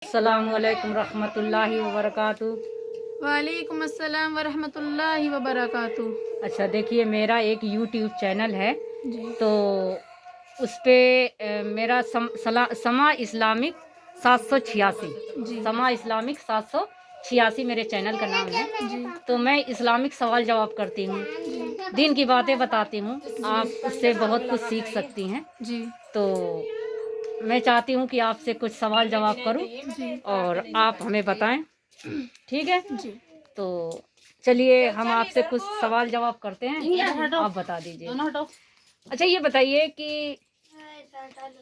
السلام علیکم رحمۃ اللہ وبرکاتہ۔ وعلیکم السلام ورحمۃ اللہ وبرکاتہ۔ اچھا دیکھیے، میرا ایک یوٹیوب چینل ہے، جی تو اس پہ میرا سما اسلامک 786 جی سما اسلامک 786 میرے چینل کا نام ہے۔ جی تو میں اسلامک سوال جواب کرتی ہوں، دین کی باتیں بتاتی ہوں، آپ اس سے بہت کچھ سیکھ سکتی ہیں۔ جی تو میں چاہتی ہوں کہ آپ سے کچھ سوال جواب کروں جی اور آپ ہمیں بتائیں، ٹھیک ہے؟ جی تو چلیے ہم آپ سے کچھ سوال جواب کرتے ہیں، آپ بتا دیجیے۔ اچھا یہ بتائیے کہ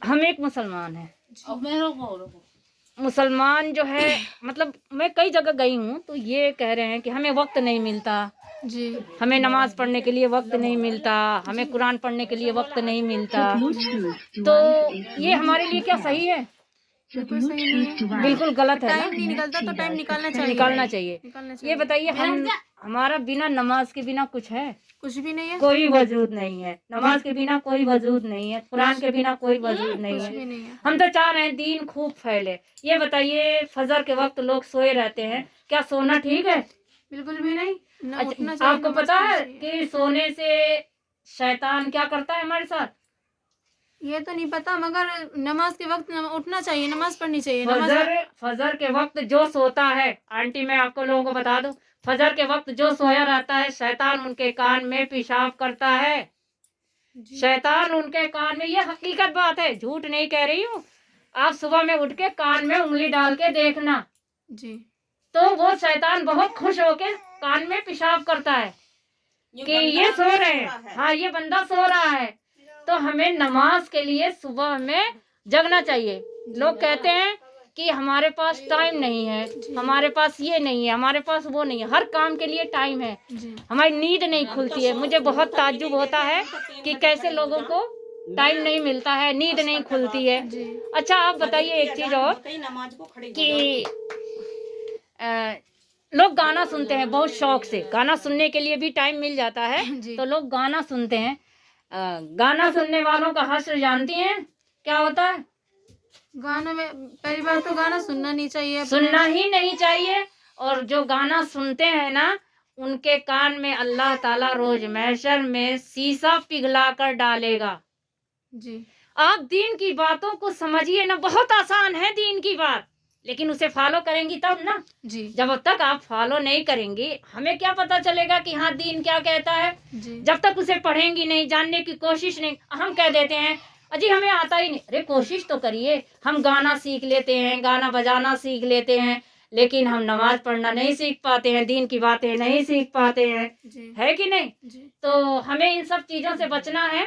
ہم ایک مسلمان ہیں، مسلمان جو ہے مطلب میں کئی جگہ گئی ہوں تو یہ کہہ رہے ہیں کہ ہمیں وقت نہیں ملتا، جی ہمیں نماز پڑھنے کے لیے وقت نہیں ملتا، ہمیں قرآن پڑھنے کے لیے وقت نہیں ملتا، تو یہ ہمارے لیے کیا صحیح ہے؟ بالکل صحیح نہیں ہے، بالکل غلط ہے نا، ٹائم نہیں نکلتا تو ٹائم نکالنا چاہیے، نکالنا چاہیے۔ یہ بتائیے ہمارا بنا نماز کے بنا کچھ ہے؟ کچھ بھی نہیں ہے، کوئی وجود نہیں ہے، نماز کے بنا کوئی وجود نہیں ہے، قرآن کے بنا کوئی وجود نہیں کچھ بھی ہے۔ نہیں ہے۔ ہم تو چاہ رہے ہیں دین خوب پھیلے۔ یہ بتائیے فجر کے وقت لوگ سوئے رہتے ہیں، کیا سونا ٹھیک ہے؟ بالکل بھی نہیں، نہ اٹھنا چاہیے، آپ کو نماز پتا پڑھنی ہے چاہیے۔ کہ سونے سے شیطان کیا کرتا ہے ہمارے ساتھ؟ یہ تو نہیں پتا، مگر نماز کے وقت اٹھنا چاہیے، نماز پڑھنی چاہیے۔ فجر کے وقت جو سوتا ہے، آنٹی میں آپ کو لوگوں کو بتا دوں، فجر کے وقت جو سویا رہتا ہے شیطان ان کے کان میں پیشاب کرتا ہے، شیطان ان کے کان میں، یہ حقیقت بات ہے، جھوٹ نہیں کہہ رہی ہوں۔ آپ صبح میں اٹھ کے کان میں انگلی ڈال کے دیکھنا، جی تو وہ شیطان بہت خوش ہو کے کان میں پیشاب کرتا ہے کہ یہ سو رہے ہیں، ہاں یہ بندہ سو رہا ہے۔ تو ہمیں نماز کے لیے صبح میں جگنا چاہیے۔ لوگ کہتے ہیں کہ ہمارے پاس ٹائم نہیں ہے، ہمارے پاس یہ نہیں ہے، ہمارے پاس وہ نہیں ہے، ہر کام کے لیے ٹائم ہے، ہماری نیند نہیں کھلتی ہے۔ مجھے بہت تعجب ہوتا ہے کہ کیسے لوگوں کو ٹائم نہیں ملتا ہے، نیند نہیں کھلتی ہے۔ اچھا آپ بتائیے ایک چیز اور کہ لوگ گانا سنتے ہیں بہت شوق سے، گانا سننے کے لیے بھی ٹائم مل جاتا ہے تو لوگ گانا سنتے ہیں۔ گانا سننے والوں کا حشر جانتی ہیں کیا ہوتا ہے؟ گانا میں پہلی بات تو گانا سننا نہیں چاہیے، سننا ہی نہیں چاہیے، اور جو گانا سنتے ہیں نا ان کے کان میں اللہ تعالیٰ روز محشر میں سیسا پگھلا کر ڈالے گا۔ جی آپ دین کی باتوں کو سمجھیے نا، بہت آسان ہے دین کی بات، لیکن اسے فالو کریں گی تب نا۔ جی جب تک آپ فالو نہیں کریں گی ہمیں کیا پتا چلے گا کہ ہاں دین کیا کہتا ہے؟ جی جب تک اسے پڑھیں گی نہیں، جاننے کی کوشش نہیں، ہم کہہ دیتے ہیں اجی ہمیں آتا ہی نہیں، ارے کوشش تو کریے۔ ہم گانا سیکھ لیتے ہیں، گانا بجانا سیکھ لیتے ہیں، لیکن ہم نماز پڑھنا نہیں سیکھ پاتے ہیں، دین کی باتیں نہیں سیکھ پاتے ہیں، جی ہے کہ نہیں؟ جی تو ہمیں ان سب چیزوں سے بچنا ہے۔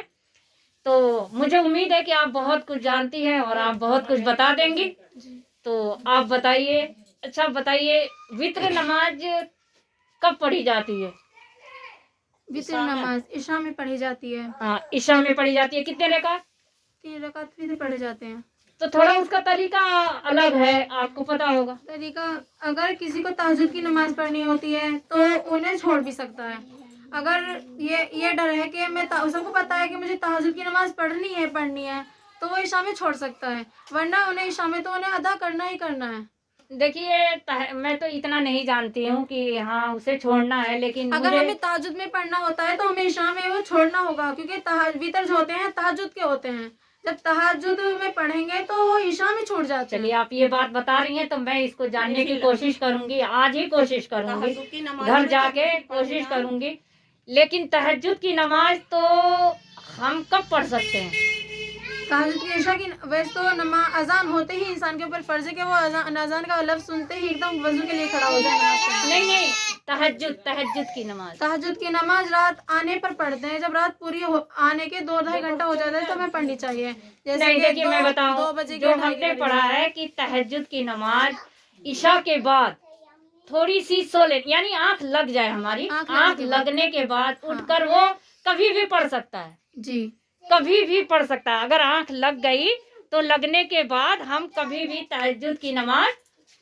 تو مجھے امید ہے کہ آپ بہت کچھ جانتی ہیں اور آپ بہت کچھ بتا دیں گی۔ تو آپ بتائیے، اچھا بتائیے وتر نماز کب پڑھی جاتی ہے؟ وتر نماز عشاء میں پڑھی جاتی ہے، ہاں عشاء میں پڑھی جاتی ہے، کتنے رکعت؟ 3 رکعت وتر پڑھے جاتے ہیں۔ تو تھوڑا اس کا طریقہ الگ ہے، آپ کو پتا ہوگا۔ طریقہ، اگر کسی کو تہجد کی نماز پڑھنی ہوتی ہے تو انہیں چھوڑ بھی سکتا ہے۔ اگر یہ ڈر ہے کہ میں سب کو پتا ہے کہ مجھے تہجد کی نماز پڑھنی ہے تو وہ عشاء میں چھوڑ سکتا ہے، ورنہ انہیں عشاء میں تو انہیں ادا کرنا ہی کرنا ہے۔ دیکھیے میں تو اتنا نہیں جانتی ہوں کہ ہاں اسے چھوڑنا ہے، لیکن اگر ہمیں تہجد میں پڑھنا ہوتا ہے تو ہمیں عشاء میں وہ چھوڑنا ہوگا، کیونکہ وتر جو ہوتے ہیں تہجد کے ہوتے ہیں، جب تہجد میں پڑھیں گے تو وہ عشاء میں چھوٹ جاتے ہیں۔ چلیے آپ یہ بات بتا رہی ہیں تو میں اس کو جاننے کی کوشش کروں گی، آج ہی کوشش کروں گی، گھر جا کے کوشش کروں گی۔ لیکن تہجد کی نماز تو ہم کب پڑھ سکتے ہیں؟ تہجد کی عشاء کی ویسے تو اذان ہوتے ہی انسان کے اوپر فرض ہے کہ وہ اذان کا لفظ سنتے ہی ایک دم وضو کے لیے کھڑا ہو جائے۔ نہیں تہجد کی نماز، تہجد کی نماز رات آنے پر پڑھتے ہیں، جب رات پوری آنے کے 2-2.5 گھنٹہ ہو جاتا ہے تو ہمیں پڑھنی چاہیے۔ نہیں دیکھیے میں بتاؤں، جو ہم نے پڑھا ہے کہ تہجد کی نماز عشاء کے بعد تھوڑی سی سو لے، یعنی آنکھ لگ جائے، ہماری آنکھ لگنے کے بعد اٹھ کر وہ کبھی بھی پڑھ سکتا ہے، جی کبھی بھی پڑھ سکتا ہے۔ اگر آنکھ لگ گئی تو لگنے کے بعد ہم کبھی بھی تہجد کی نماز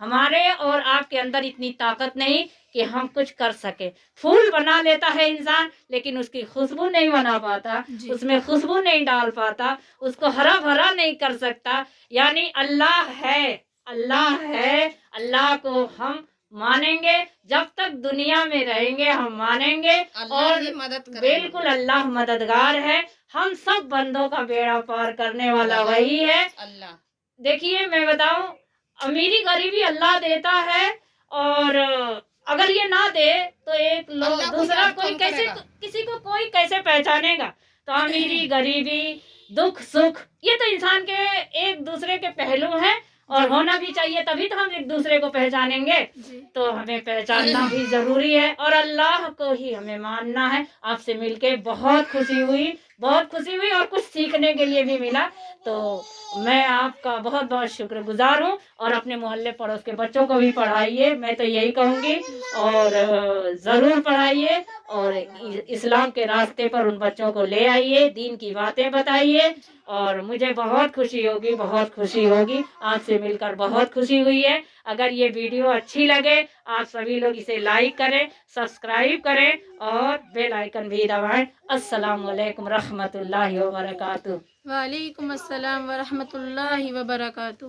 ہمارے اور آپ کے اندر اتنی طاقت نہیں کہ ہم کچھ کر سکے. پھول بنا لیتا ہے انسان لیکن اس کی خوشبو نہیں بنا پاتا, اس میں خوشبو نہیں ڈال پاتا, اس کو ہرا بھرا نہیں کر سکتا. یعنی اللہ ہے, اللہ ہے, اللہ کو ہم مانیں گے, جب تک دنیا میں رہیں گے ہم مانیں گے, اور بالکل اللہ مددگار ہے. ہم سب بندوں کا بیڑا پار کرنے والا وہی ہے اللہ. دیکھیے میں بتاؤں, امیری غریبی اللہ دیتا ہے, اور اگر یہ نہ دے تو ایک لوگ دوسرا کوئی کیسے, کسی کو کوئی کیسے پہچانے گا. تو امیری غریبی دکھ سکھ یہ تو انسان کے ایک دوسرے کے پہلو ہیں, اور ہونا بھی چاہیے, تبھی تو ہم ایک دوسرے کو پہچانیں گے. تو ہمیں پہچاننا بھی ضروری ہے, اور اللہ کو ہی ہمیں ماننا ہے. آپ سے مل کے بہت خوشی ہوئی, بہت خوشی ہوئی, اور کچھ سیکھنے کے لیے بھی ملا. تو میں آپ کا بہت بہت شکر گزار ہوں, اور اپنے محلے پڑوس کے بچوں کو بھی پڑھائیے, میں تو یہی کہوں گی, اور ضرور پڑھائیے, اور اسلام کے راستے پر ان بچوں کو لے آئیے, دین کی باتیں بتائیے. اور مجھے بہت خوشی ہوگی, بہت خوشی ہوگی, آپ سے مل کر بہت خوشی ہوئی ہے. اگر یہ ویڈیو اچھی لگے آپ سبھی لوگ اسے لائک کریں, سبسکرائب کریں, اور بیل آئیکن بھی دبائیں. السلام علیکم رحمۃ اللہ وبرکاتہ. وعلیکم السلام ورحمۃ اللہ وبرکاتہ.